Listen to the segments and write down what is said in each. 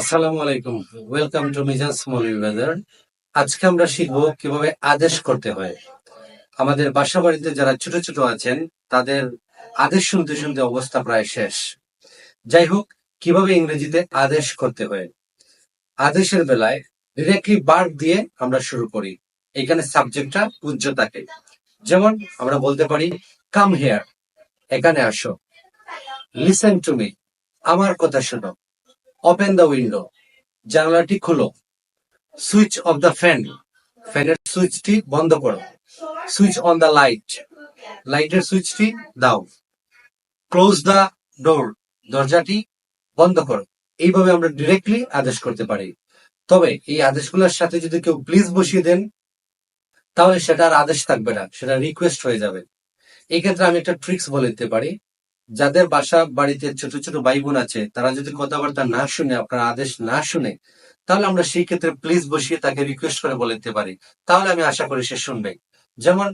আসসালামু আলাইকুম। Welcome to মিজাজ মৌলভী বাজার। আজকে আমরা শিখবো কিভাবে আদেশ করতে হয়। আমাদের বাসা বাড়িতে যারা ছোট ছোট আছেন তাদের আদেশ শুনতে শুনতে অবস্থা প্রায় শেষ। যাই হোক, কিভাবে ইংরেজিতে আদেশ করতে হয়। আদেশের বেলায় ডিরেক্টলি ভার্ব দিয়ে আমরা শুরু করি। এখানে সাবজেক্টটা উজ্জ্ব থাকে। যেমন আমরা বলতে পারি কাম হেয়ার, এখানে আসো। লিসেন টু মি, আমার কথা শোনো। ওপেন দ্য উইন্ডো, জানালাটি খুলো। সুইচ অফ দ্য ফ্যান, ফ্যানের সুইচটি বন্ধ করো। সুইচ অন দ্য লাইট, লাইটের সুইচটি দাও। ক্লোজ দ্য ডোর, দরজাটি বন্ধ করো। এইভাবে আমরা ডিরেক্টলি আদেশ করতে পারি। তবে এই আদেশগুলোর সাথে যদি কেউ প্লিজ বসিয়ে দেন, তাহলে সেটা আর আদেশ থাকবে না, সেটা রিকোয়েস্ট হয়ে যাবে। এই ক্ষেত্রে আমি একটা ট্রিক্স বলে দিতে পারি। যাদের বাসা বাড়িতে ছোট ছোট ভাই বোন আছে, তারা যদি কথাবার্তা না শুনে, আপনার আদেশ না শুনে, তাহলে আমরা সেই ক্ষেত্রে প্লিজ বসিয়ে তাকে রিকোয়েস্ট করে বলে দিতে পারি। তাহলে আমি আশা করি সে শুনবে। যেমন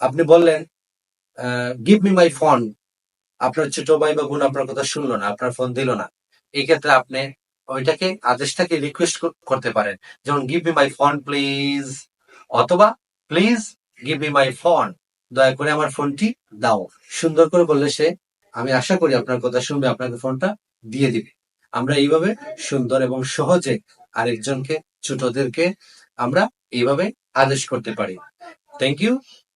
আপনি বললেন গিভ মি মাই ফোন, আপনার ছোট ভাই বা বোন আপনার কথা শুনলো না, আপনার ফোন দিল না। এই ক্ষেত্রে আপনি ওইটাকে আদেশটাকে রিকোয়েস্ট করতে পারেন। যেমন give me my phone please, অথবা please give me my phone, দয়া করে আমার ফোনটি দাও। সুন্দর করে বললে সে, আমি আশা করি আপনার কথা শুনবে, আপনাকে ফোনটা দিয়ে দিবে। আমরা এইভাবে সুন্দর এবং সহজে আরেকজনকে, ছোটদেরকে আমরা এইভাবে আদেশ করতে পারি। Thank you.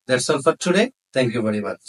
That's all for today. Thank you very much.